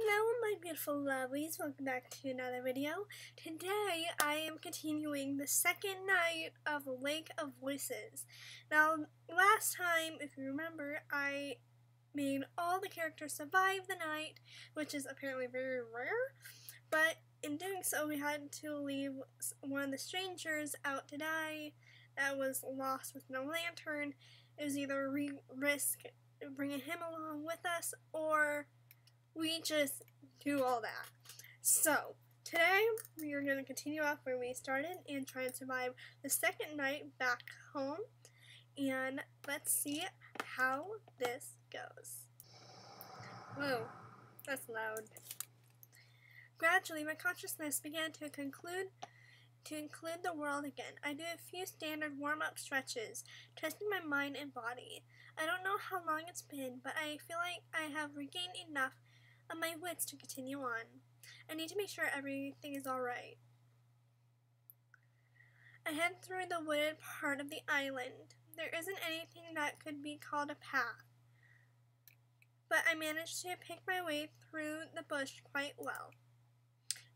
Hello my beautiful lovelies, welcome back to another video. Today I am continuing the second night of the Lake of Voices. Now last time, if you remember, I made all the characters survive the night, which is apparently very rare, but in doing so we had to leave one of the strangers out to die that was lost with no lantern. It was either risk bringing him along with us or we just do all that. So, today we are going to continue off where we started and try and survive the second night back home. And let's see how this goes. Whoa, that's loud. Gradually, my consciousness began to include the world again. I did a few standard warm-up stretches, testing my mind and body. I don't know how long it's been, but I feel like I have regained enough of my wits to continue on. I need to make sure everything is alright. I head through the wooded part of the island. There isn't anything that could be called a path, but I managed to pick my way through the bush quite well.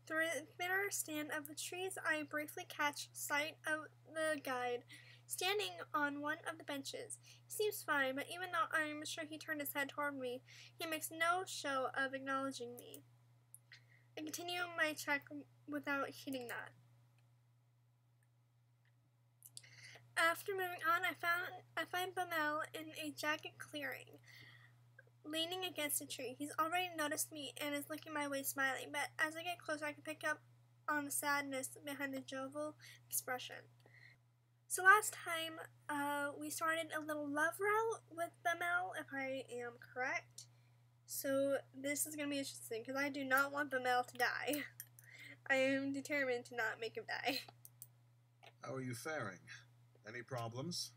Through a thinner stand of the trees, I briefly catch sight of the guide standing on one of the benches. He seems fine, but even though I'm sure he turned his head toward me, he makes no show of acknowledging me. I continue my trek without hitting that. After moving on, I find Bamel in a jagged clearing, leaning against a tree. He's already noticed me and is looking my way smiling, but as I get closer I can pick up on the sadness behind the jovial expression. So last time, we started a little love route with Bamel, if I am correct. So this is going to be interesting, because I do not want Bamel to die. I am determined to not make him die. How are you faring? Any problems?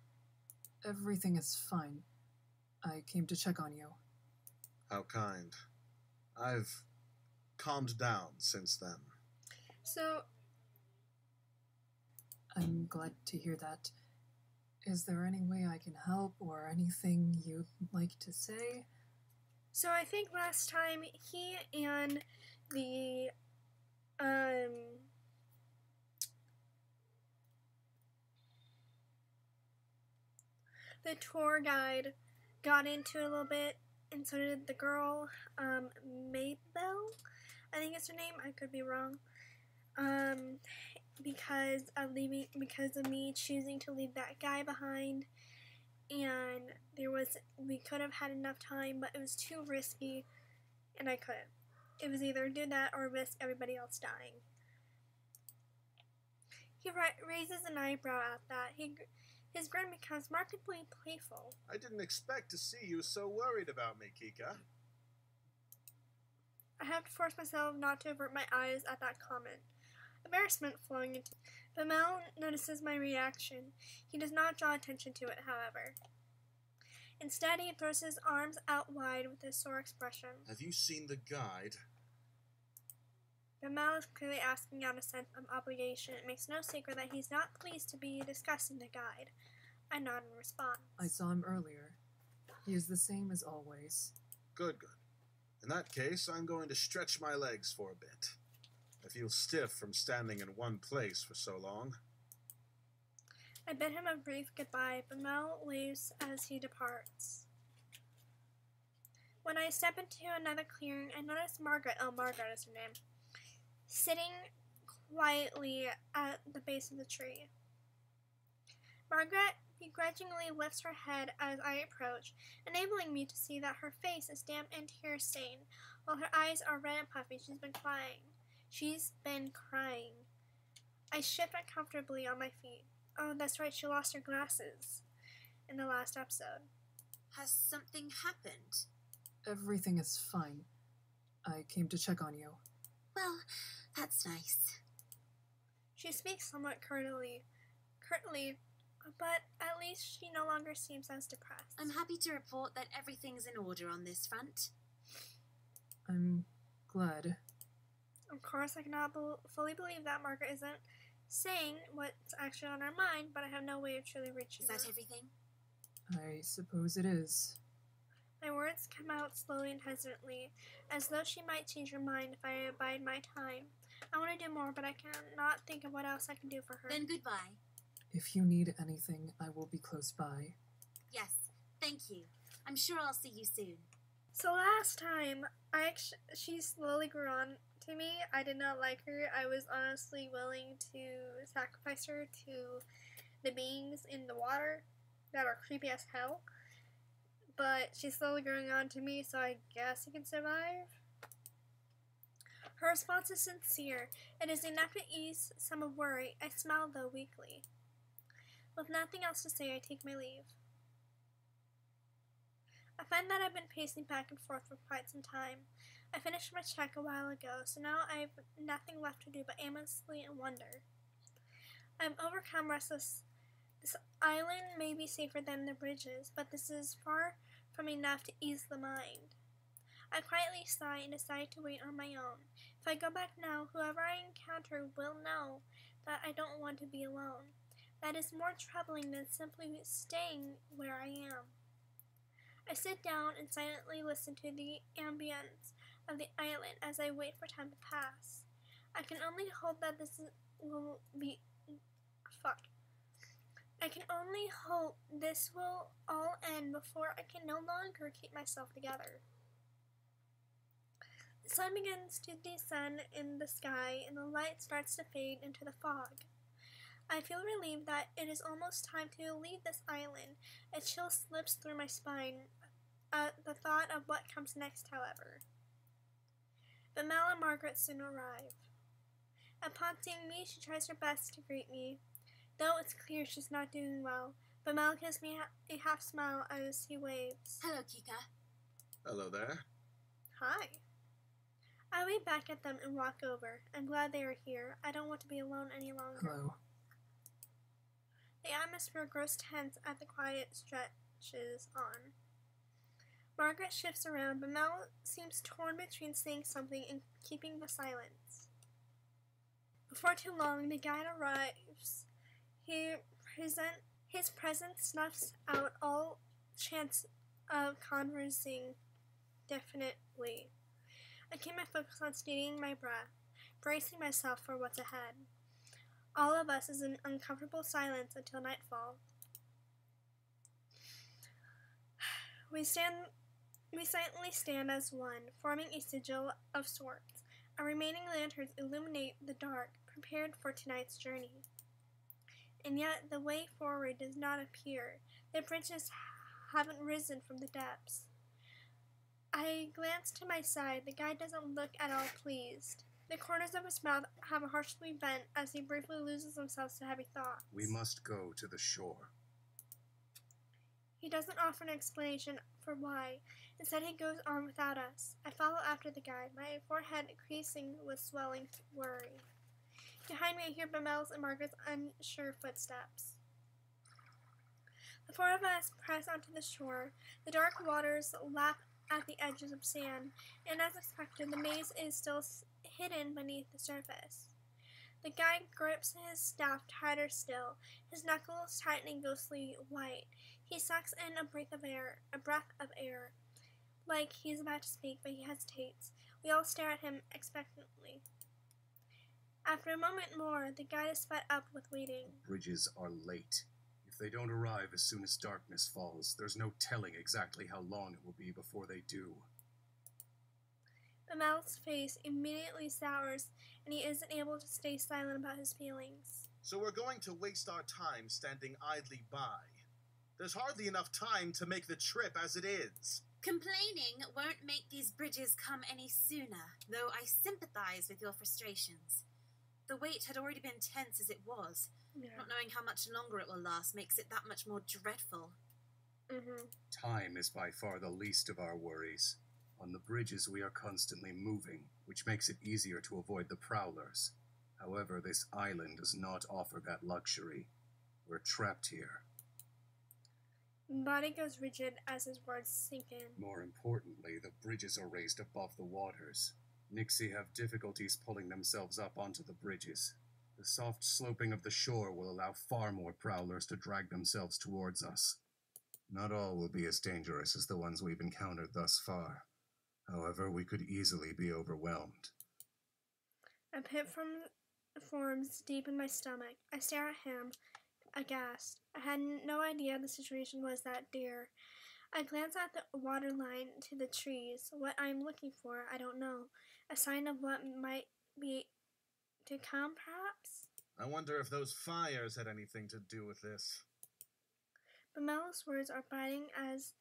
Everything is fine. I came to check on you. How kind. I've calmed down since then. So, I'm glad to hear that. Is there any way I can help or anything you'd like to say? So I think last time he and the tour guide got into it a little bit, and so did the girl, Mabel, I think it's her name, I could be wrong, because of me choosing to leave that guy behind, and we could have had enough time, but it was too risky, and I couldn't. It was either do that or risk everybody else dying. He raises an eyebrow at that. His grin becomes markedly playful. I didn't expect to see you so worried about me, Kika. I have to force myself not to avert my eyes at that comment. Embarrassment flowing into Bamel notices my reaction. He does not draw attention to it, however. Instead, he throws his arms out wide with a sore expression. Have you seen the guide? Bamel is clearly asking out a sense of obligation. It makes no secret that he's not pleased to be discussing the guide. I nod in response. I saw him earlier. He is the same as always. Good, good. In that case, I'm going to stretch my legs for a bit. I feel stiff from standing in one place for so long. I bid him a brief goodbye, but Mel leaves as he departs. When I step into another clearing, I notice Margaret is her name, sitting quietly at the base of the tree. Margaret begrudgingly lifts her head as I approach, enabling me to see that her face is damp and tear-stained, while her eyes are red and puffy. She's been crying. I shift uncomfortably on my feet. Oh, that's right, she lost her glasses in the last episode. Has something happened? Everything is fine. I came to check on you. Well, that's nice. She speaks somewhat curtly, but at least she no longer seems as depressed. I'm happy to report that everything's in order on this front. I'm glad. Of course, I cannot fully believe that Margaret isn't saying what's actually on her mind, but I have no way of truly reaching her. Is that everything? I suppose it is. My words come out slowly and hesitantly, as though she might change her mind if I abide my time. I want to do more, but I cannot think of what else I can do for her. Then goodbye. If you need anything, I will be close by. Yes, thank you. I'm sure I'll see you soon. So last time, she slowly grew on to me. I did not like her. I was honestly willing to sacrifice her to the beings in the water that are creepy as hell. But she's slowly growing on to me, so I guess I can survive. Her response is sincere. It is enough to ease some of worry. I smile, though, weakly. With nothing else to say, I take my leave. I find that I've been pacing back and forth for quite some time. I finished my check a while ago, so now I have nothing left to do but aimlessly wonder. I've overcome restless. This island may be safer than the bridges, but this is far from enough to ease the mind. I quietly sigh and decide to wait on my own. If I go back now, whoever I encounter will know that I don't want to be alone. That is more troubling than simply staying where I am. I sit down and silently listen to the ambience of the island as I wait for time to pass. I can only hope that this will be... I can only hope this will all end before I can no longer keep myself together. The sun begins to descend in the sky and the light starts to fade into the fog. I feel relieved that it is almost time to leave this island. A chill slips through my spine at the thought of what comes next, however. But Mel and Margaret soon arrive. Upon seeing me, she tries her best to greet me, though it's clear she's not doing well. But Mel gives me a half smile as he waves. Hello, Kika. Hello there. Hi. I wave back at them and walk over. I'm glad they are here. I don't want to be alone any longer. Hello. The atmosphere grows tense as the quiet stretches on. Margaret shifts around, but Mel seems torn between saying something and keeping the silence. Before too long, the guide arrives. His presence snuffs out all chance of conversing definitely. I keep my focus on steadying my breath, bracing myself for what's ahead. All of us is in uncomfortable silence until nightfall. We silently stand as one, forming a sigil of sorts. Our remaining lanterns illuminate the dark, prepared for tonight's journey. And yet the way forward does not appear. The bridges haven't risen from the depths. I glance to my side. The guide doesn't look at all pleased. The corners of his mouth have a harshly bent as he briefly loses himself to heavy thoughts. We must go to the shore. He doesn't offer an explanation for why. Instead, he goes on without us. I follow after the guide, my forehead creasing with swelling worry. Behind me, I hear Mel's and Margaret's unsure footsteps. The four of us press onto the shore. The dark waters lap at the edges of sand, and as expected, the maze is still hidden beneath the surface. The guide grips his staff tighter still, his knuckles tightening ghostly white. He sucks in a breath of air, like he's about to speak, but he hesitates. We all stare at him expectantly. After a moment more, the guide is fed up with waiting. Bridges are late. If they don't arrive as soon as darkness falls, there's no telling exactly how long it will be before they do. The Mel's face immediately sours, and he isn't able to stay silent about his feelings. So we're going to waste our time standing idly by. There's hardly enough time to make the trip as it is. Complaining won't make these bridges come any sooner, though I sympathize with your frustrations. The wait had already been tense as it was. Yeah. Not knowing how much longer it will last makes it that much more dreadful. Time is by far the least of our worries. On the bridges we are constantly moving, which makes it easier to avoid the prowlers. However, this island does not offer that luxury. We're trapped here. Body goes rigid as his words sink in. More importantly, the bridges are raised above the waters. Nixie have difficulties pulling themselves up onto the bridges. The soft sloping of the shore will allow far more prowlers to drag themselves towards us. Not all will be as dangerous as the ones we've encountered thus far. However, we could easily be overwhelmed. A pit forms deep in my stomach. I stare at him, aghast. I had no idea the situation was that dire. I glance at the water line to the trees. What I'm looking for, I don't know. A sign of what might be to come, perhaps? I wonder if those fires had anything to do with this. Bamel's words are biting as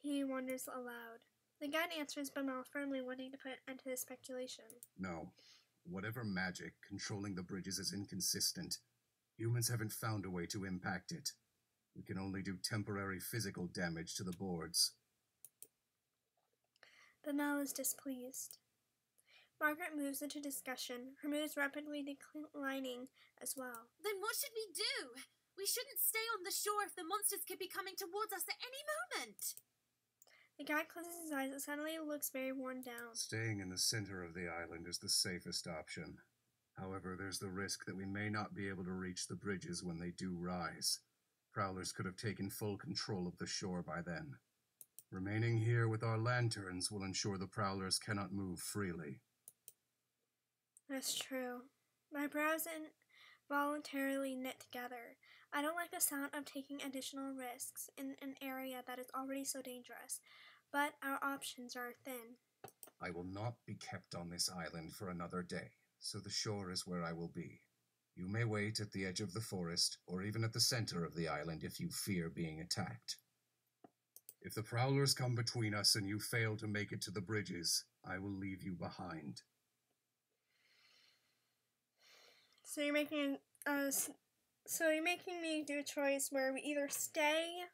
he wonders aloud. The guide answers Bamel, firmly wanting to put an end to this speculation. No. Whatever magic controlling the bridges is inconsistent. Humans haven't found a way to impact it. We can only do temporary physical damage to the boards. Bamel is displeased. Margaret moves into discussion, her mood is rapidly declining as well. Then what should we do? We shouldn't stay on the shore if the monsters could be coming towards us at any moment. The guy closes his eyes and suddenly looks very worn down. Staying in the center of the island is the safest option. However, there's the risk that we may not be able to reach the bridges when they do rise. Prowlers could have taken full control of the shore by then. Remaining here with our lanterns will ensure the prowlers cannot move freely. That's true. My brows involuntarily knit together. I don't like the sound of taking additional risks in an area that is already so dangerous, but our options are thin. I will not be kept on this island for another day, so the shore is where I will be. You may wait at the edge of the forest, or even at the center of the island if you fear being attacked. If the prowlers come between us and you fail to make it to the bridges, I will leave you behind. So you're making me do a choice where we either stay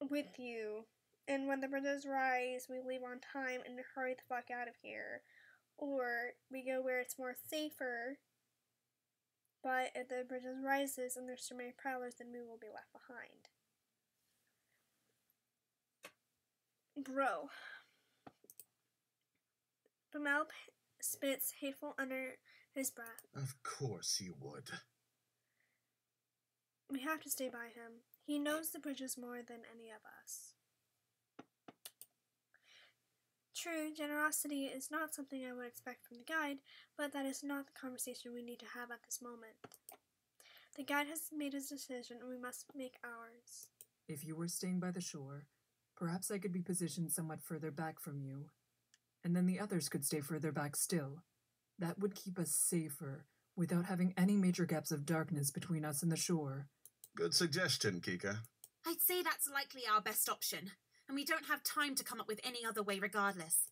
with you, and when the bridges rise, we leave on time and hurry the fuck out of here, or we go where it's more safer, but if the bridges rises and there's so many prowlers, then we will be left behind. Bro. Bamel spits hateful under his breath. Of course you would. We have to stay by him. He knows the bridges more than any of us. True, generosity is not something I would expect from the guide, but that is not the conversation we need to have at this moment. The guide has made his decision, and we must make ours. If you were staying by the shore, perhaps I could be positioned somewhat further back from you, and then the others could stay further back still. That would keep us safer, without having any major gaps of darkness between us and the shore. Good suggestion, Kika. I'd say that's likely our best option, and we don't have time to come up with any other way regardless.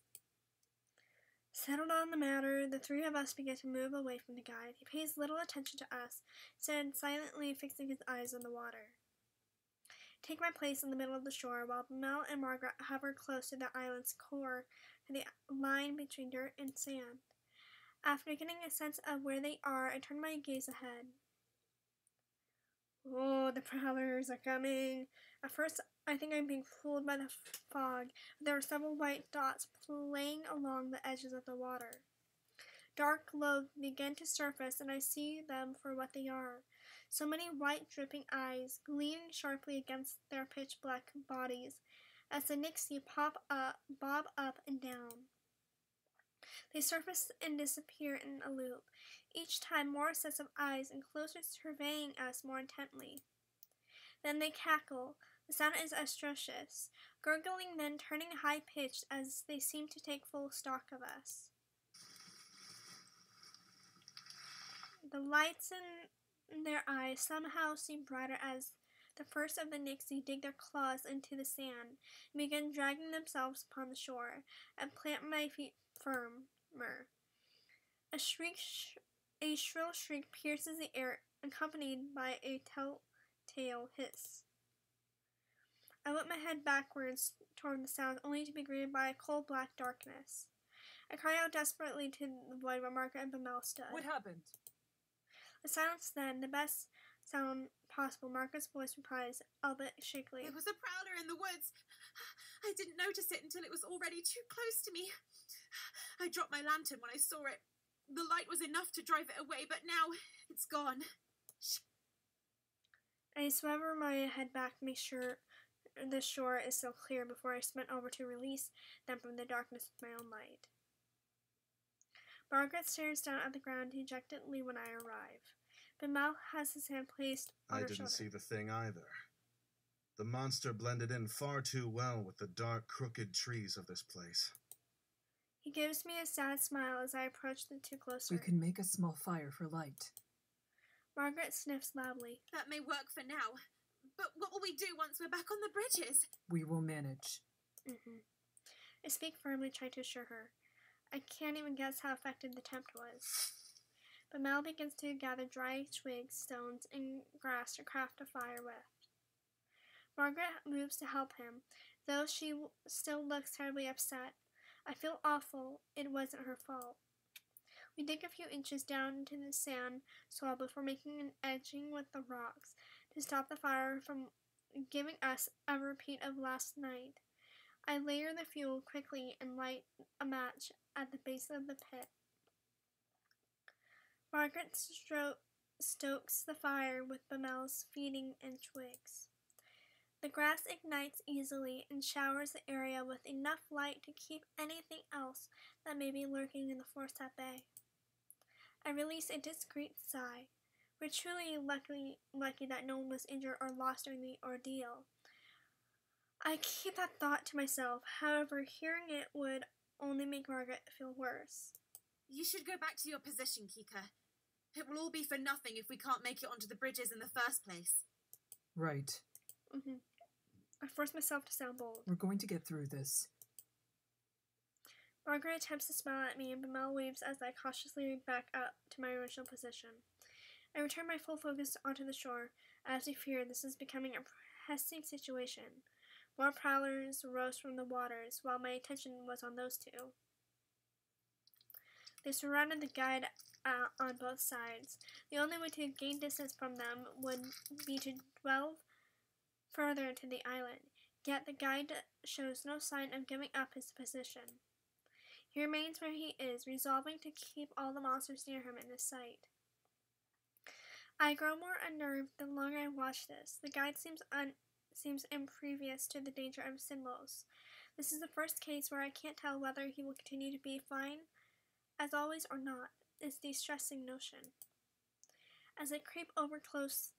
Settled on the matter, the three of us begin to move away from the guide. He pays little attention to us, instead silently fixing his eyes on the water. Take my place in the middle of the shore, while Mel and Margaret hover close to the island's core, to the line between dirt and sand. After getting a sense of where they are, I turn my gaze ahead. Oh, the prowlers are coming. At first, I think I'm being fooled by the fog. There are several white dots playing along the edges of the water. Dark globes begin to surface, and I see them for what they are. So many white dripping eyes, gleaming sharply against their pitch-black bodies, as the Nixie bob up and down. They surface and disappear in a loop, each time more sets of eyes and closer surveying us more intently. Then they cackle. The sound is atrocious, gurgling, then turning high-pitched as they seem to take full stock of us. The lights in their eyes somehow seem brighter as the first of the Nixie dig their claws into the sand and begin dragging themselves upon the shore, and plant my feet firmer. A shrill shriek pierces the air, accompanied by a telltale hiss. I whip my head backwards toward the sound, only to be greeted by a coal-black darkness. I cry out desperately to the void where Margaret and Bamel stood. What happened? The silence then, the best sound possible. Margaret's voice replies, albeit shakily. There was a prowler in the woods. I didn't notice it until it was already too close to me. I dropped my lantern when I saw it. The light was enough to drive it away, but now it's gone. Shh. I swam my head back to make sure the shore is still clear before I sprint over to release them from the darkness with my own light. Margaret stares down at the ground dejectedly when I arrive, but Mal has his hand placed on her I didn't shoulder. see the thing either. The monster blended in far too well with the dark, crooked trees of this place. He gives me a sad smile as I approach the two closer. We can make a small fire for light. Margaret sniffs loudly. That may work for now, but what will we do once we're back on the bridges? We will manage. I speak firmly, trying to assure her. I can't even guess how effective the attempt was. But Mal begins to gather dry twigs, stones, and grass to craft a fire with. Margaret moves to help him, though she still looks terribly upset. I feel awful. It wasn't her fault. We dig a few inches down into the sand soil before making an edging with the rocks to stop the fire from giving us a repeat of last night. I layer the fuel quickly and light a match at the base of the pit. Margaret stokes the fire with Bamel's feeding and twigs. The grass ignites easily and showers the area with enough light to keep anything else that may be lurking in the forest at bay. I release a discreet sigh. We're truly lucky that no one was injured or lost during the ordeal. I keep that thought to myself, however, hearing it would only make Margaret feel worse. You should go back to your position, Kika. It will all be for nothing if we can't make it onto the bridges in the first place. Right. I force myself to sound bold. We're going to get through this. Margaret attempts to smile at me, and Bamel waves as I cautiously back up to my original position. I return my full focus onto the shore. As we feared, this is becoming a pressing situation. More prowlers rose from the waters, while my attention was on those two. They surrounded the guide on both sides. The only way to gain distance from them would be to delve further into the island, yet the guide shows no sign of giving up his position. He remains where he is, resolving to keep all the monsters near him in his sight. I grow more unnerved the longer I watch this. The guide seems impervious to the danger of Sinlos. This is the first case where I can't tell whether he will continue to be fine, as always, or not. It's a distressing notion. As I creep over closer,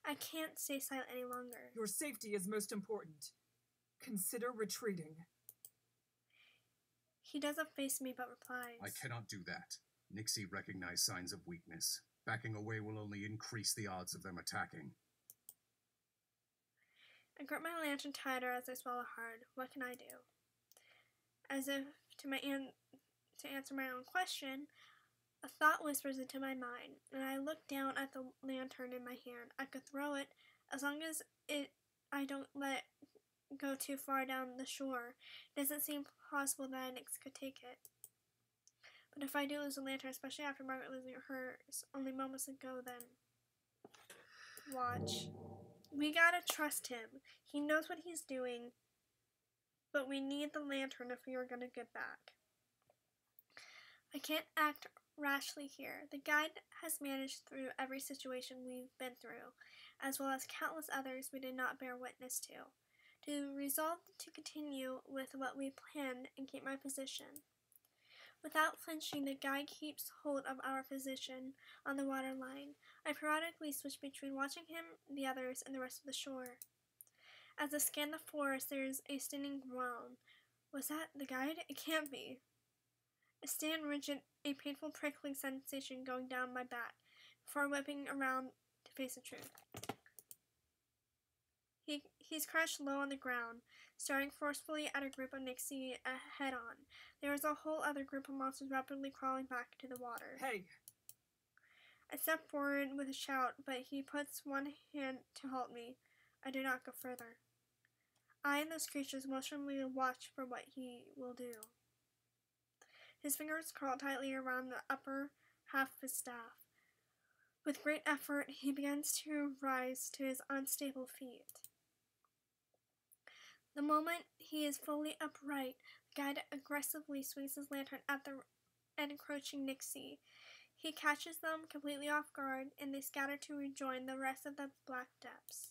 I can't stay silent any longer. Your safety is most important. Consider retreating. He doesn't face me but replies. I cannot do that. Nixie recognized signs of weakness. Backing away will only increase the odds of them attacking. I grip my lantern tighter as I swallow hard. What can I do? As if to answer my own question, a thought whispers into my mind, and I look down at the lantern in my hand. I could throw it, as long as I don't let it go too far down the shore. It doesn't seem possible that Nix could take it. But if I do lose the lantern, especially after Margaret losing hers only moments ago, then watch. We gotta trust him. He knows what he's doing, but we need the lantern if we are gonna get back. I can't act rashly here. The guide has managed through every situation we've been through, as well as countless others we did not bear witness to resolve to continue with what we planned and keep my position. Without flinching, the guide keeps hold of our position on the water line. I periodically switch between watching him, the others, and the rest of the shore. As I scan the forest, there is a stinging groan. Was that the guide? It can't be. I stand rigid, a painful prickling sensation going down my back, before whipping around to face the truth. He's crouched low on the ground, staring forcefully at a group of Nixie head-on. There is a whole other group of monsters rapidly crawling back to the water. Hey! I step forward with a shout, but he puts one hand to halt me. I do not go further. I and those creatures emotionally watch for what he will do. His fingers curl tightly around the upper half of his staff. With great effort, he begins to rise to his unstable feet. The moment he is fully upright, the guide aggressively swings his lantern at the encroaching Nixie. He catches them completely off guard, and they scatter to rejoin the rest of the black depths.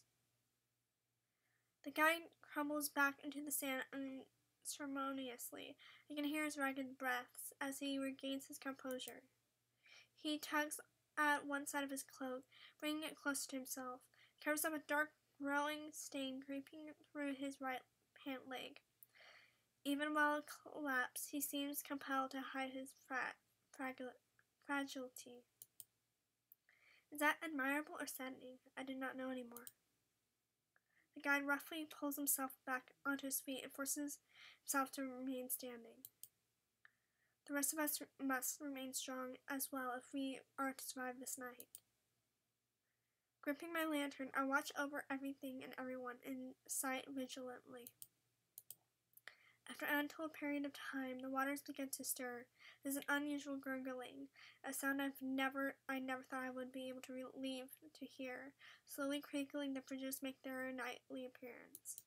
The guide crumbles back into the sand unceremoniously. I can hear his ragged breaths as he regains his composure. He tugs at one side of his cloak, bringing it closer to himself. He covers up a dark, growing stain creeping through his right pant leg. Even while collapsed, he seems compelled to hide his fragility. Is that admirable or saddening? I do not know anymore. The guide roughly pulls himself back onto his feet and forces himself to remain standing. The rest of us must remain strong as well if we are to survive this night. Gripping my lantern, I watch over everything and everyone in sight vigilantly. After an untold period of time, the waters begin to stir. There's an unusual gurgling, a sound I never thought I would be able to leave to hear. Slowly crinkling, the bridges make their nightly appearance.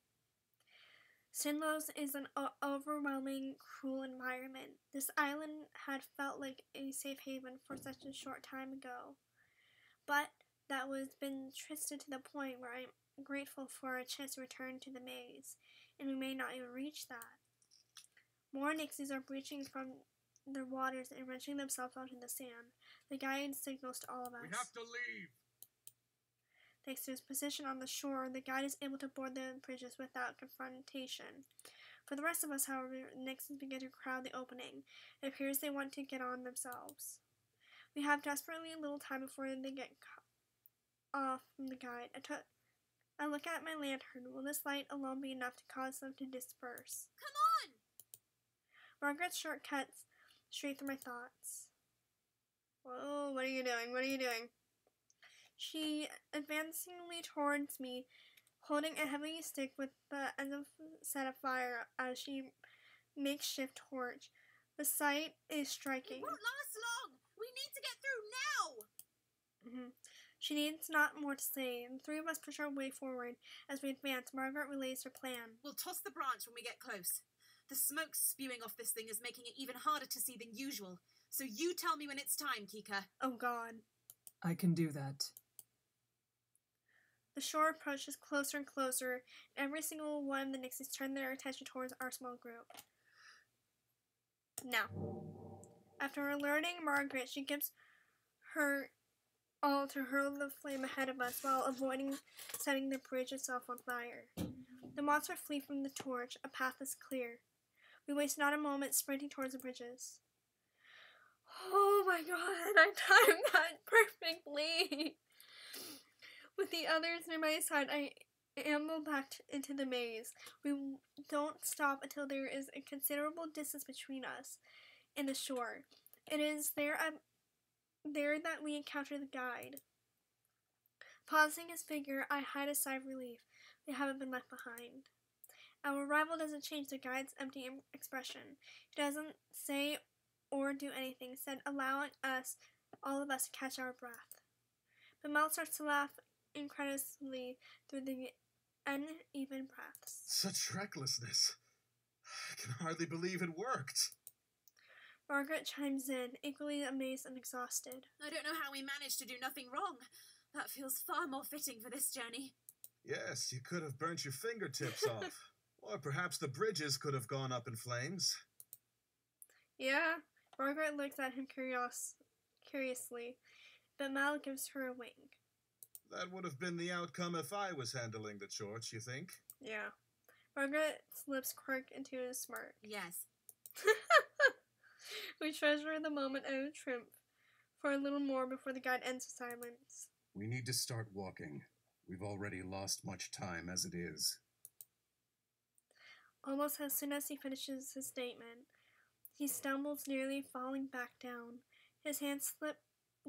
Sinlos is an overwhelming, cruel environment. This island had felt like a safe haven for such a short time ago, but that was been twisted to the point where I'm grateful for a chance to return to the maze, and we may not even reach that. More nixies are breaching from the waters and wrenching themselves onto the sand. The guide signals to all of us. We have to leave! Thanks to his position on the shore, the guide is able to board the bridges without confrontation. For the rest of us, however, the nixies begin to crowd the opening. It appears they want to get on themselves. We have desperately little time before they get off from the guide. I look at my lantern. Will this light alone be enough to cause them to disperse? Come on! Margaret's short cuts straight through my thoughts. Whoa, what are you doing? What are you doing? She advancingly towards me, holding a heavy stick with the end of set afire as she makeshift torch. The sight is striking. It won't last long! We need to get through now! She needs not more to say, and the three of us push our way forward. As we advance, Margaret relays her plan. We'll toss the branch when we get close. The smoke spewing off this thing is making it even harder to see than usual. So you tell me when it's time, Kika. Oh, God. I can do that. The shore approaches closer and closer, and every single one of the nixies turn their attention towards our small group. Now, after alerting Margaret, she gives her all to hurl the flame ahead of us while avoiding setting the bridge itself on fire. The monster flee from the torch. A path is clear. We waste not a moment sprinting towards the bridges. Oh my God, I timed that perfectly! With the others near my side, I amble back into the maze. We don't stop until there is a considerable distance between us and the shore. It is there that we encounter the guide. Pausing his figure, I hide a sigh of relief. We haven't been left behind. Our arrival doesn't change the guide's empty expression. He doesn't say or do anything, instead allowing all of us to catch our breath. But Mel starts to laugh incredulously through the uneven breaths. Such recklessness. I can hardly believe it worked. Margaret chimes in, equally amazed and exhausted. I don't know how we managed to do nothing wrong. That feels far more fitting for this journey. Yes, you could have burnt your fingertips off. Or perhaps the bridges could have gone up in flames. Yeah, Margaret looks at him curiously, but Mal gives her a wink. That would have been the outcome if I was handling the torch, you think? Yeah. Margaret's lips quirk into a smirk. Yes. We treasure the moment of triumph for a little more before the guide ends with silence. We need to start walking. We've already lost much time as it is. Almost as soon as he finishes his statement, he stumbles, nearly falling back down. His hands slip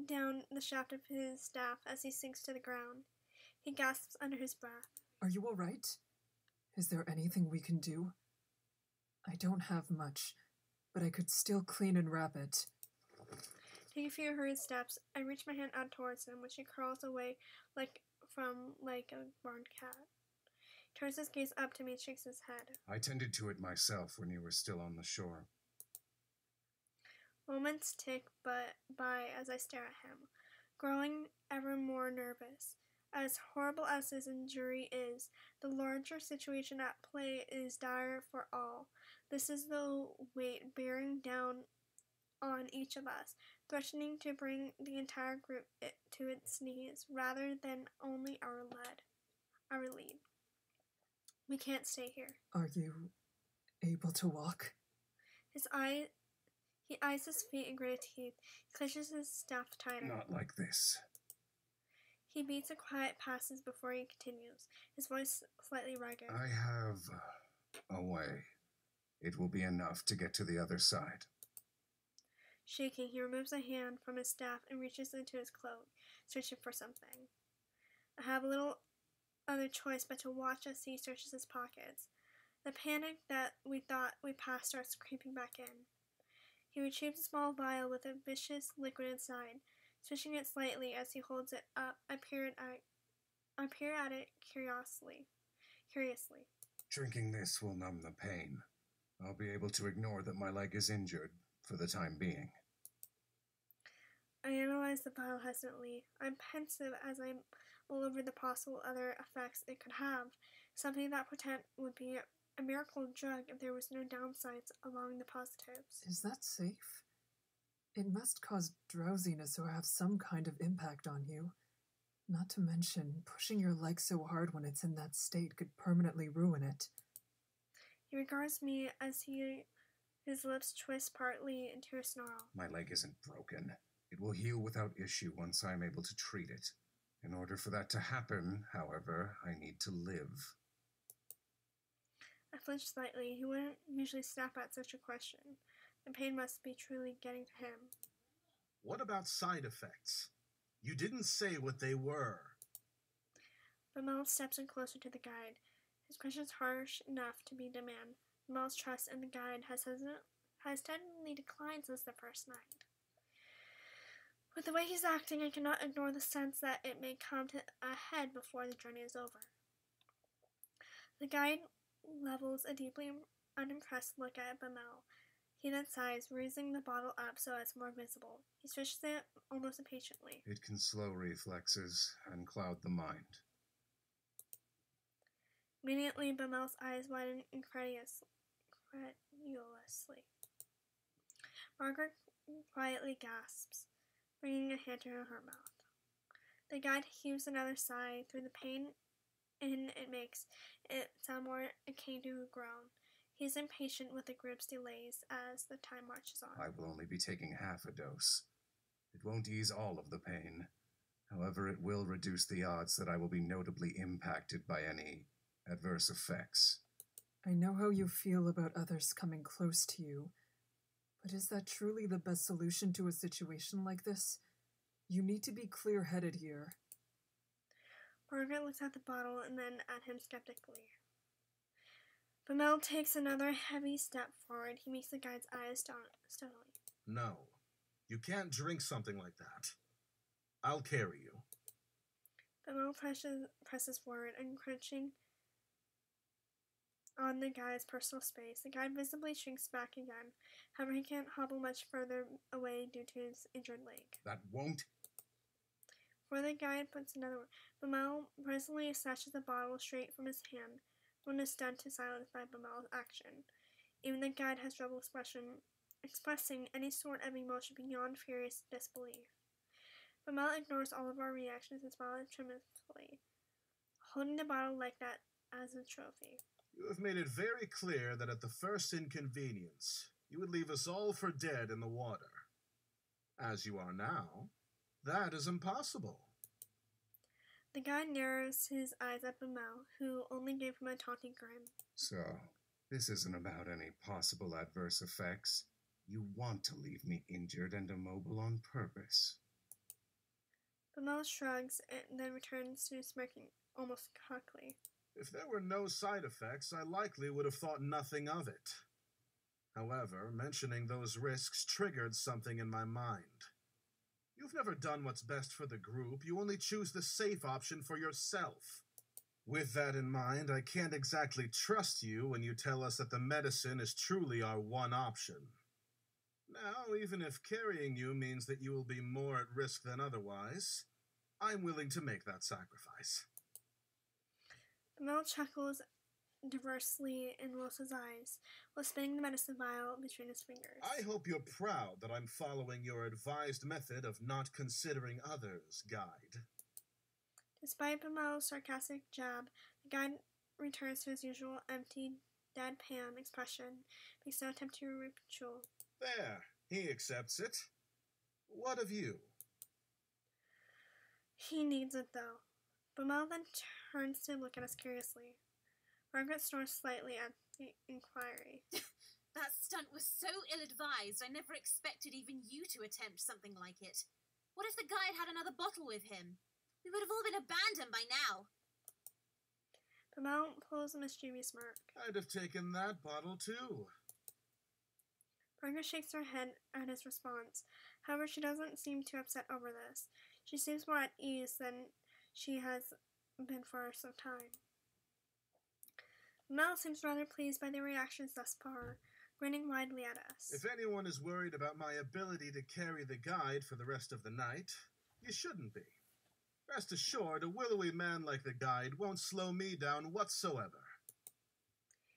down the shaft of his staff as he sinks to the ground. He gasps under his breath. Are you all right? Is there anything we can do? I don't have much, but I could still clean and wrap it. Taking a few hurried steps, I reach my hand out towards him, which he crawls away like a barn cat. He turns his gaze up to me and shakes his head. I tended to it myself when you were still on the shore. Moments tick by as I stare at him, growing ever more nervous. As horrible as his injury is, the larger situation at play is dire for all. This is the weight bearing down on each of us, threatening to bring the entire group to its knees rather than only our lead. We can't stay here. Are you able to walk? He eyes his feet and gritted teeth. He clenches his staff tighter. Not like this. He beats a quiet passes before he continues, his voice slightly rugged. I have a way. It will be enough to get to the other side. Shaking, he removes a hand from his staff and reaches into his cloak, searching for something. I have little other choice but to watch as he searches his pockets. The panic that we thought we passed starts creeping back in. He retrieves a small vial with a viscous liquid inside, swishing it slightly as he holds it up. I peer at it curiously. Drinking this will numb the pain. I'll be able to ignore that my leg is injured for the time being. I analyze the vial hesitantly. I'm pensive as I mull over the possible other effects it could have, something that pretend would be a miracle drug if there was no downsides along the positives. Is that safe? It must cause drowsiness or have some kind of impact on you. Not to mention, pushing your leg so hard when it's in that state could permanently ruin it. He regards me as his lips twist partly into a snarl. My leg isn't broken. It will heal without issue once I'm able to treat it. In order for that to happen, however, I need to live. I flinch slightly. He wouldn't usually snap at such a question. The pain must be truly getting to him. What about side effects? You didn't say what they were. Bamel steps in closer to the guide. His question's harsh enough to be demand. Bamel's trust in the guide has steadily declined since the first night. With the way he's acting, I cannot ignore the sense that it may come to a head before the journey is over. The guide levels a deeply unimpressed look at Bamel. He then sighs, raising the bottle up so it's more visible. He swishes it almost impatiently. It can slow reflexes and cloud the mind. Immediately, Bamel's eyes widen incredulously. Margaret quietly gasps, bringing a hand to her mouth. The guide heaves another sigh through the pain, and it makes it sound more akin to a groan. He is impatient with the group's delays as the time marches on. I will only be taking half a dose. It won't ease all of the pain. However, it will reduce the odds that I will be notably impacted by any adverse effects. I know how you feel about others coming close to you, but is that truly the best solution to a situation like this? You need to be clear-headed here. Margaret looks at the bottle and then at him skeptically. Bamel takes another heavy step forward. He makes the guide's eyes steadily. No, you can't drink something like that. I'll carry you. Bamel presses forward, encroaching on the guide's personal space. The guide visibly shrinks back again. However, he can't hobble much further away due to his injured leg. That won't... Before the guide puts another word, Bamel presently snatches the bottle straight from his hand. One is stunned to silence by Bamel's action. Even the guide has trouble expressing any sort of emotion beyond furious disbelief. Bamel ignores all of our reactions and smiles triumphantly, holding the bottle like that as a trophy. You have made it very clear that at the first inconvenience, you would leave us all for dead in the water. As you are now, that is impossible. The guide narrows his eyes at Bamel, who only gave him a taunting grin. So, this isn't about any possible adverse effects. You want to leave me injured and immobile on purpose. Bamel shrugs and then returns to smirking almost cockily. If there were no side effects, I likely would have thought nothing of it. However, mentioning those risks triggered something in my mind. You've never done what's best for the group. You only choose the safe option for yourself. With that in mind, I can't exactly trust you when you tell us that the medicine is truly our one option. Now, even if carrying you means that you will be more at risk than otherwise, I'm willing to make that sacrifice. Mel chuckles diversely and rolls his eyes while spinning the medicine vial between his fingers. I hope you're proud that I'm following your advised method of not considering others, guide. Despite Pamel's sarcastic jab, the guide returns to his usual empty, deadpan expression, makes no attempt to ridicule. There, he accepts it. What of you? He needs it, though. Pamel then turns to look at us curiously. Margaret snores slightly at the inquiry. That stunt was so ill-advised, I never expected even you to attempt something like it. What if the guide had another bottle with him? We would have all been abandoned by now. Pamel pulls a mischievous smirk. I'd have taken that bottle too. Margaret shakes her head at his response. However, she doesn't seem too upset over this. She seems more at ease than she has been for some time. Mel seems rather pleased by the reactions thus far, grinning widely at us. If anyone is worried about my ability to carry the guide for the rest of the night, you shouldn't be. Rest assured, a willowy man like the guide won't slow me down whatsoever.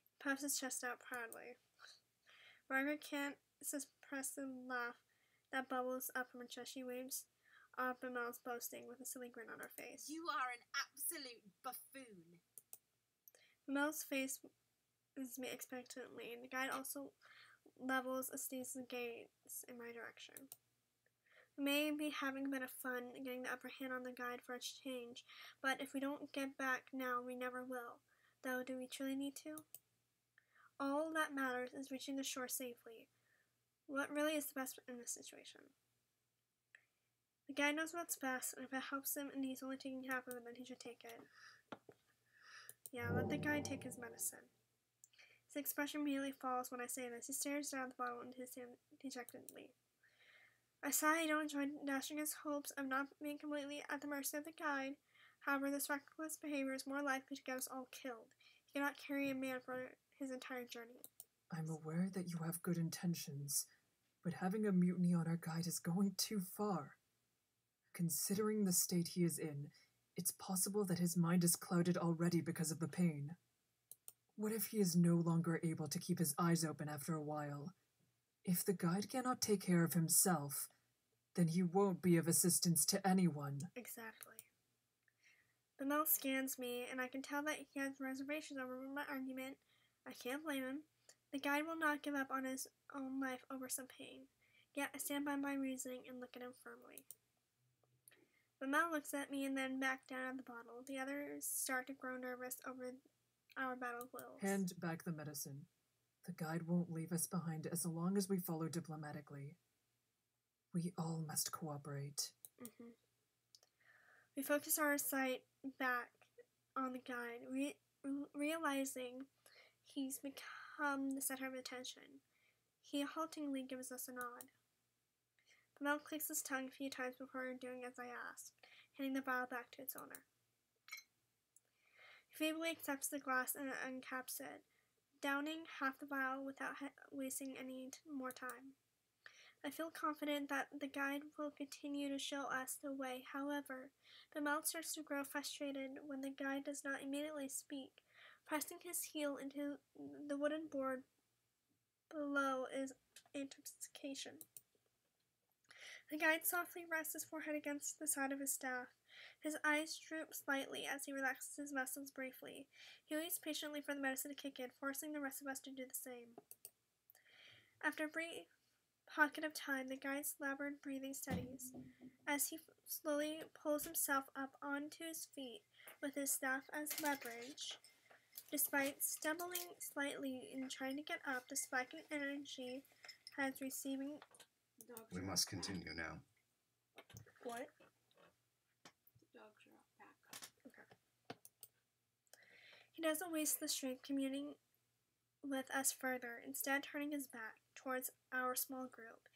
He puffs his chest out proudly. Margaret can't suppress the laugh that bubbles up from her chest. She waves off Mel's boasting with a silly grin on her face. You are an absolute buffoon. Mel's face is me expectantly, and the guide also levels a stealthy gaze in my direction. We may be having a bit of fun getting the upper hand on the guide for a change, but if we don't get back now, we never will. Though, do we truly need to? All that matters is reaching the shore safely. What really is the best in this situation? The guide knows what's best, and if it helps him and he's only taking half of it, then he should take it. Yeah, let the guy take his medicine. His expression immediately falls when I say this. He stares down the bottle into his hand dejectedly. I sigh. I don't enjoy dashing his hopes of not being completely at the mercy of the guide. However, this reckless behavior is more likely to get us all killed. He cannot carry a man for his entire journey. I'm aware that you have good intentions, but having a mutiny on our guide is going too far. Considering the state he is in, it's possible that his mind is clouded already because of the pain. What if he is no longer able to keep his eyes open after a while? If the guide cannot take care of himself, then he won't be of assistance to anyone. Exactly. The Mel scans me, and I can tell that he has reservations over my argument. I can't blame him. The guide will not give up on his own life over some pain. Yet I stand by my reasoning and look at him firmly. The Mel looks at me and then back down at the bottle. The others start to grow nervous over our battle of wills. Hand back the medicine. The guide won't leave us behind as long as we follow diplomatically. We all must cooperate. We focus our sight back on the guide, realizing he's become the center of attention. He haltingly gives us a nod. The Mel clicks his tongue a few times before doing as I ask, handing the vial back to its owner. He feebly accepts the glass and uncaps it, downing half the vial without wasting any more time. I feel confident that the guide will continue to show us the way. However, the Mel starts to grow frustrated when the guide does not immediately speak. Pressing his heel into the wooden board below is intoxication. The guide softly rests his forehead against the side of his staff. His eyes droop slightly as he relaxes his muscles briefly. He waits patiently for the medicine to kick in, forcing the rest of us to do the same. After a brief pocket of time, the guide's labored breathing steadies as he slowly pulls himself up onto his feet with his staff as leverage. Despite stumbling slightly in trying to get up, the spike in energy has receiving. We must continue now. What? Dogs are out back. Okay. He doesn't waste the strength communing with us further, instead turning his back towards our small group,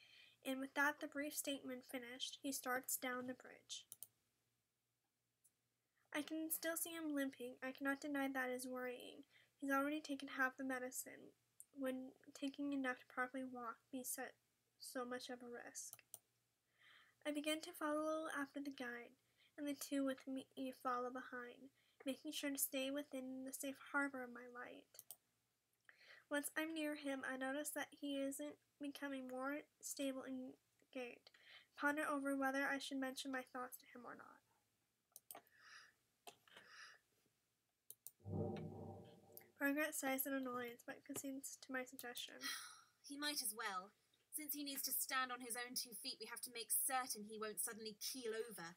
and with that the brief statement finished, he starts down the bridge. I can still see him limping. I cannot deny that is worrying. He's already taken half the medicine. When taking enough to properly walk, be so much of a risk. I began to follow after the guide, and the two with me follow behind, making sure to stay within the safe harbor of my light. Once I'm near him, I notice that he isn't becoming more stable in gait. Ponder over whether I should mention my thoughts to him or not. Margaret sighs in annoyance, but concedes to my suggestion. He might as well. Since he needs to stand on his own 2 feet, we have to make certain he won't suddenly keel over.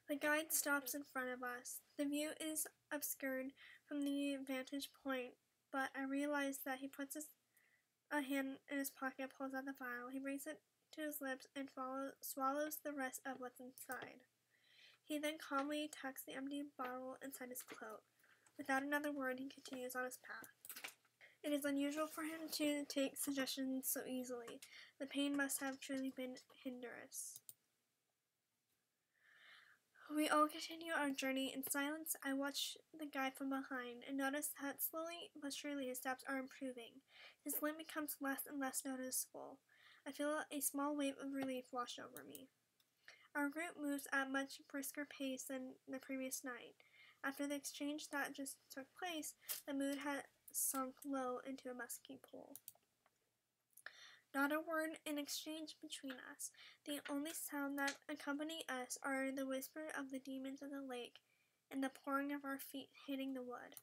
The guide stops in front of us. The view is obscured from the vantage point, but I realize that he puts a hand in his pocket, pulls out the vial. He brings it to his lips and swallows the rest of what's inside. He then calmly tucks the empty bottle inside his cloak. Without another word, he continues on his path. It is unusual for him to take suggestions so easily. The pain must have truly been hinderous. We all continue our journey in silence. I watch the guide from behind and notice that slowly but surely his steps are improving. His limp becomes less and less noticeable. I feel a small wave of relief wash over me. Our group moves at a much brisker pace than the previous night. After the exchange that just took place, the mood had sunk low into a musky pool. Not a word in exchange between us. The only sound that accompany us are the whisper of the demons of the lake and the pouring of our feet hitting the wood.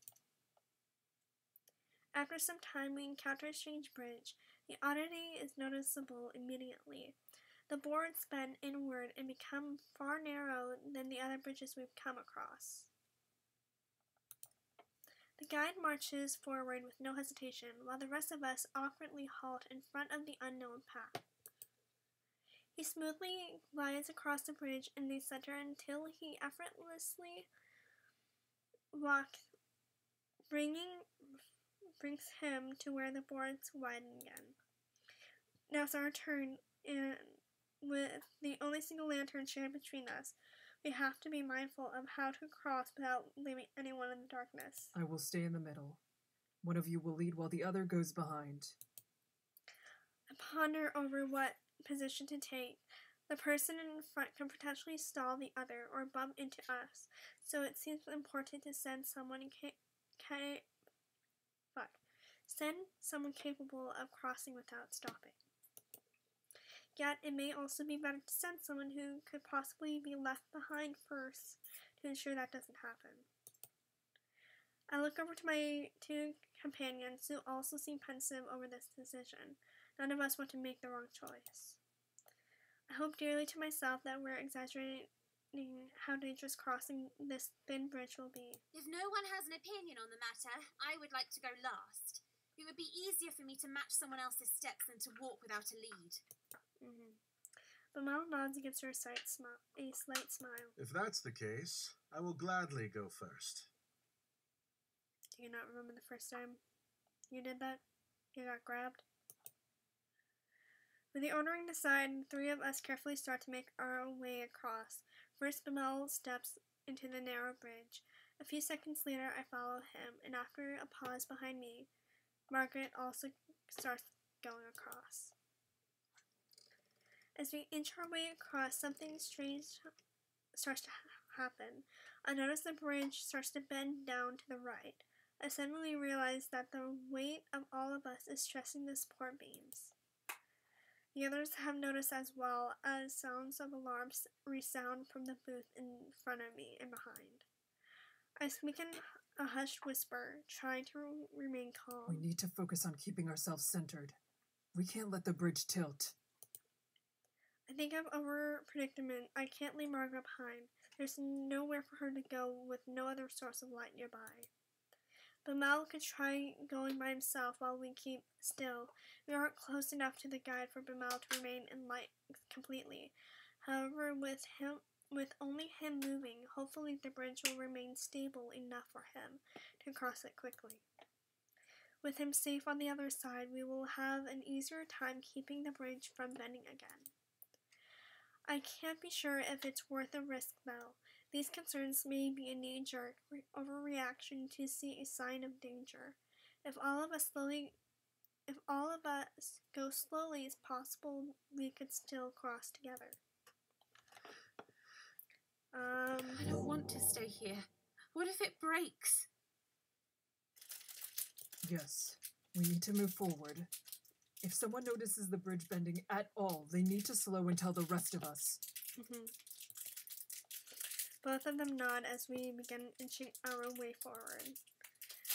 After some time, we encounter a strange bridge. The oddity is noticeable immediately. The boards bend inward and become far narrower than the other bridges we've come across. The guide marches forward with no hesitation, while the rest of us awkwardly halt in front of the unknown path. He smoothly glides across the bridge in the center until he effortlessly brings him to where the boards widen again. Now it's our turn, and with the only single lantern shared between us, we have to be mindful of how to cross without leaving anyone in the darkness. I will stay in the middle. One of you will lead while the other goes behind. I ponder over what position to take. The person in front can potentially stall the other or bump into us, so it seems important to send someone capable of crossing without stopping. Yet, it may also be better to send someone who could possibly be left behind first to ensure that doesn't happen. I look over to my two companions who also seem pensive over this decision. None of us want to make the wrong choice. I hope dearly to myself that we're exaggerating how dangerous crossing this thin bridge will be. If no one has an opinion on the matter, I would like to go last. It would be easier for me to match someone else's steps than to walk without a lead. But Mal nods and gives her a slight smile. If that's the case, I will gladly go first. Do you not remember the first time you did that? You got grabbed? With the ordering aside, the three of us carefully start to make our way across. First, Bamel steps into the narrow bridge. A few seconds later, I follow him, and after a pause behind me, Margaret also starts going across. As we inch our way across, something strange starts to happen. I notice the bridge starts to bend down to the right. I suddenly realize that the weight of all of us is stressing the support beams. The others have noticed as well, as sounds of alarms resound from the booth in front of me and behind. I speak in a hushed whisper, trying to remain calm. We need to focus on keeping ourselves centered. We can't let the bridge tilt. I think I've over-predicament. I can't leave Margaret behind. There's nowhere for her to go with no other source of light nearby. But Mal could try going by himself while we keep still. We aren't close enough to the guide for Bamel to remain in light completely. However, with only him moving, hopefully the bridge will remain stable enough for him to cross it quickly. With him safe on the other side, we will have an easier time keeping the bridge from bending again. I can't be sure if it's worth the risk, though. These concerns may be a knee-jerk overreaction to see a sign of danger. If all of us slowly if all of us go slowly as possible, we could still cross together. I don't want to stay here. What if it breaks? Yes, we need to move forward. If someone notices the bridge bending at all, they need to slow and tell the rest of us. Both of them nod as we begin inching our way forward.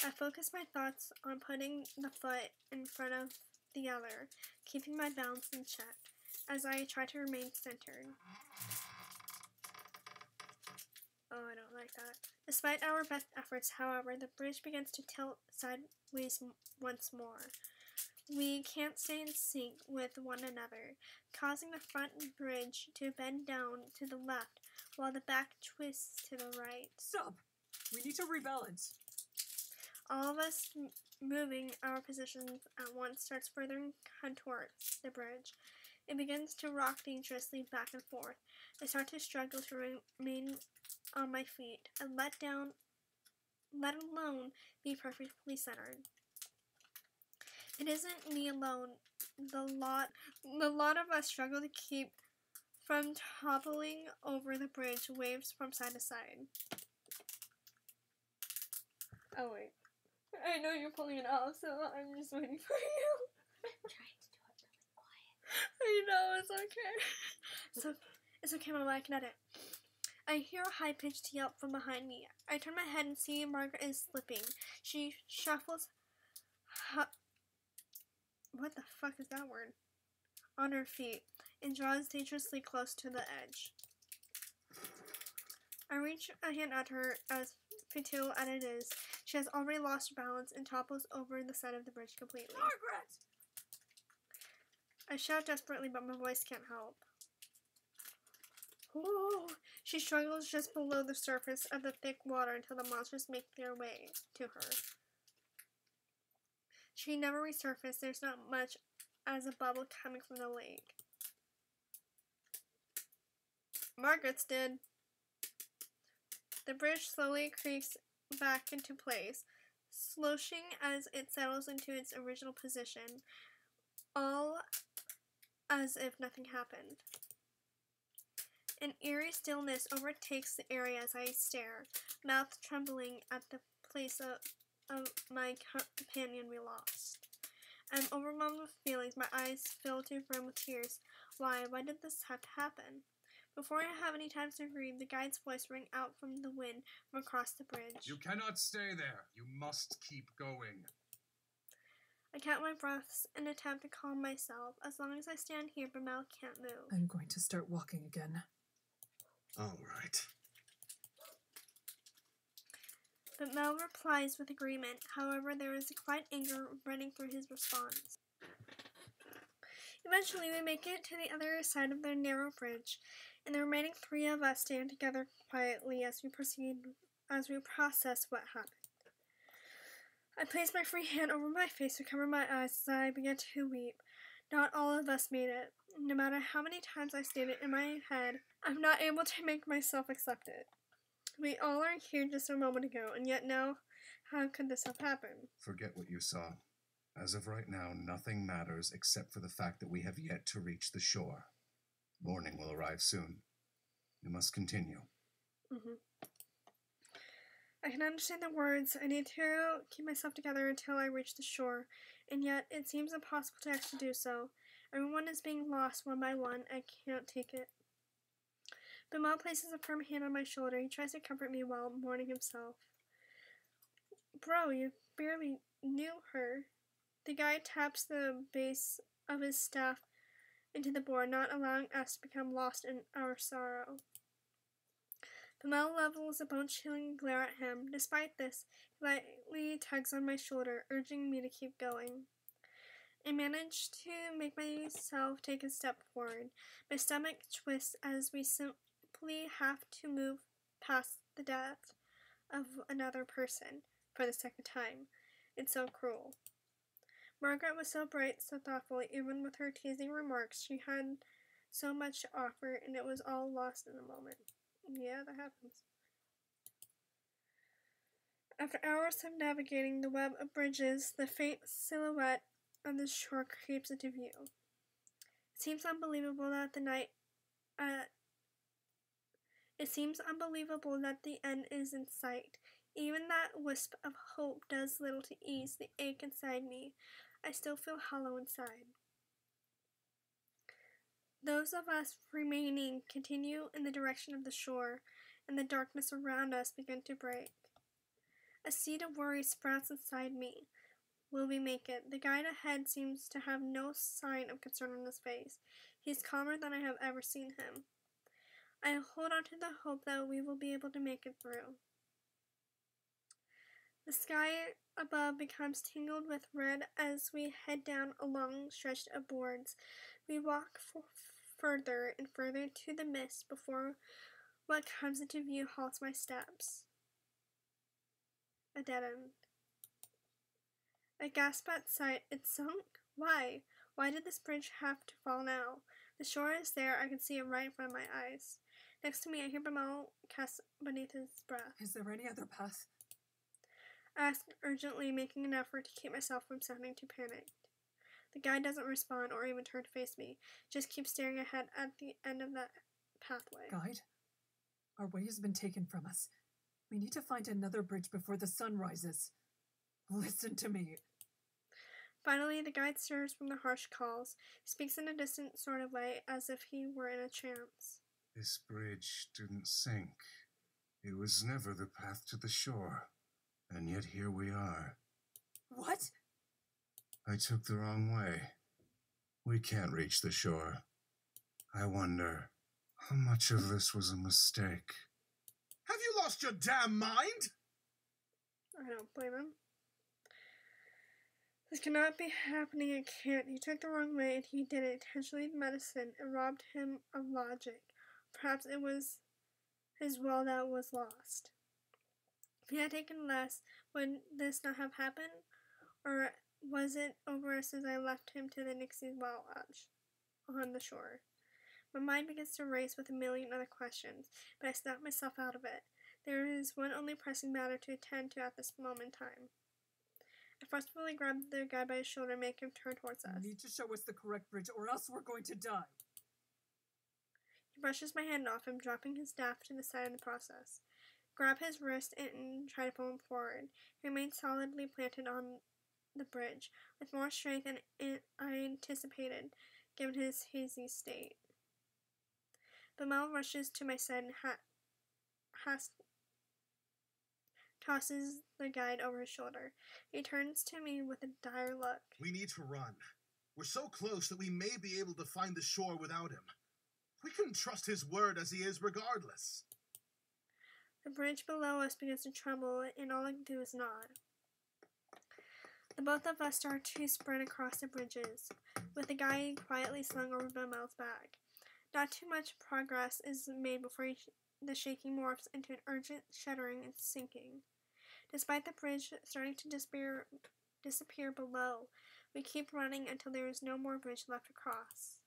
I focus my thoughts on putting the foot in front of the other, keeping my balance in check as I try to remain centered. Oh, I don't like that. Despite our best efforts, however, the bridge begins to tilt sideways once more. We can't stay in sync with one another, causing the front bridge to bend down to the left while the back twists to the right. Stop! We need to rebalance. All of us moving our positions at once starts further contours the bridge. It begins to rock dangerously back and forth. I start to struggle to remain on my feet and let alone be perfectly centered. It isn't me alone. The lot of us struggle to keep from toppling over the bridge, waves from side to side. Oh wait. I know you're pulling it off, so I'm just waiting for you. I'm trying to do it really quiet. I know, it's okay. It's okay, Mama, I can edit. I hear a high-pitched yelp from behind me. I turn my head and see Margaret is slipping. She shuffles what the fuck is that word? On her feet and draws dangerously close to the edge. I reach a hand at her, as futile as it is. She has already lost her balance and topples over the side of the bridge completely. Margaret! I shout desperately, but my voice can't help. Oh, she struggles just below the surface of the thick water until the monsters make their way to her. She never resurfaced. There's not much as a bubble coming from the lake. Margaret's did. The bridge slowly creaks back into place, sloshing as it settles into its original position, all as if nothing happened. An eerie stillness overtakes the area as I stare, mouth trembling at the place of my companion we lost. I'm overwhelmed with feelings. My eyes fill to brim with tears. Why did this have to happen? Before I have any time to breathe, the guide's voice rang out from the wind from across the bridge. You cannot stay there. You must keep going. I count my breaths and attempt to calm myself. As long as I stand here, Bamel can't move. I'm going to start walking again. All right. But Mel replies with agreement. However, there is a quiet anger running through his response. Eventually, we make it to the other side of the narrow bridge, and the remaining three of us stand together quietly as we process what happened. I place my free hand over my face to cover my eyes as I begin to weep. Not all of us made it. No matter how many times I state it in my head, I'm not able to make myself accept it. We all are here just a moment ago, and yet now, how could this have happened? Forget what you saw. As of right now, nothing matters except for the fact that we have yet to reach the shore. Morning will arrive soon. We must continue. I can understand the words. I need to keep myself together until I reach the shore, and yet it seems impossible to actually do so. Everyone is being lost one by one. I can't take it. But Mel places a firm hand on my shoulder. He tries to comfort me while mourning himself. Bro, you barely knew her. The guy taps the base of his staff into the board, not allowing us to become lost in our sorrow. Mel levels a bone-chilling glare at him. Despite this, he lightly tugs on my shoulder, urging me to keep going. I manage to make myself take a step forward. My stomach twists as we simply have to move past the death of another person for the second time. It's so cruel. Margaret was so bright, so thoughtful. Even with her teasing remarks, she had so much to offer, and it was all lost in a moment. Yeah, that happens. After hours of navigating the web of bridges, the faint silhouette of the shore creeps into view. It seems unbelievable that the end is in sight. Even that wisp of hope does little to ease the ache inside me. I still feel hollow inside. Those of us remaining continue in the direction of the shore, and the darkness around us begins to break. A seed of worry sprouts inside me. Will we make it? The guide ahead seems to have no sign of concern on his face. He's calmer than I have ever seen him. I hold on to the hope that we will be able to make it through. The sky above becomes tingled with red as we head down a long stretch of boards. We walk further and further into the mist before what comes into view halts my steps. A dead end. I gasp at sight. It's sunk? Why? Why did this bridge have to fall now? The shore is there. I can see it right in front of my eyes. Next to me, I hear Bamel cast beneath his breath. Is there any other path? I ask urgently, making an effort to keep myself from sounding too panicked. The guide doesn't respond or even turn to face me, just keeps staring ahead at the end of that pathway. Guide? Our way has been taken from us. We need to find another bridge before the sun rises. Listen to me. Finally, the guide stirs from the harsh calls, speaks in a distant sort of way, as if he were in a trance. This bridge didn't sink. It was never the path to the shore. And yet here we are. What? I took the wrong way. We can't reach the shore. I wonder, how much of this was a mistake? Have you lost your damn mind? I don't blame him. This cannot be happening. It can't. He took the wrong way, and he did it intentionally. Medicine. It robbed him of logic. Perhaps it was his will that was lost. If he had taken less, would this not have happened? Or was it over since I left him to the Nixie's watch on the shore? My mind begins to race with a million other questions, but I snap myself out of it. There is one only pressing matter to attend to at this moment in time. I forcefully grab the guy by his shoulder and make him turn towards us. You need to show us the correct bridge, or else we're going to die. He brushes my hand off him, dropping his staff to the side in the process. Grab his wrist and try to pull him forward. He remains solidly planted on the bridge, with more strength than I anticipated, given his hazy state. Bamel rushes to my side and tosses the guide over his shoulder. He turns to me with a dire look. We need to run. We're so close that we may be able to find the shore without him. We couldn't trust his word as he is regardless. The bridge below us begins to tremble, and all I can do is nod. The both of us start to sprint across the bridges, with the guy quietly slung over Bamel's back. Not too much progress is made before the shaking morphs into an urgent shuddering and sinking. Despite the bridge starting to disappear below, we keep running until there is no more bridge left to cross.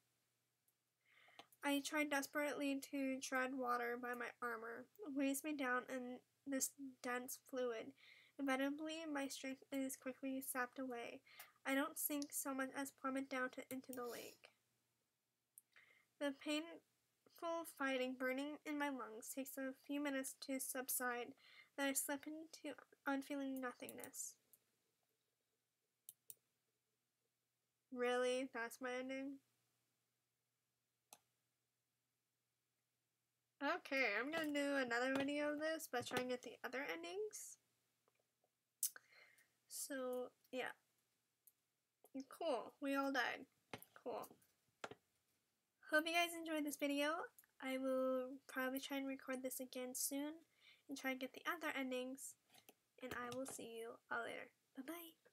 I try desperately to tread water by my armor, weighs me down in this dense fluid. Inevitably, my strength is quickly sapped away. I don't sink so much as plummet down into the lake. The painful fighting burning in my lungs takes a few minutes to subside, then I slip into unfeeling nothingness. Really? That's my ending? Okay, I'm gonna do another video of this, but try and get the other endings. So, yeah. Cool. We all died. Cool. Hope you guys enjoyed this video. I will probably try and record this again soon and try and get the other endings. And I will see you all later. Bye-bye.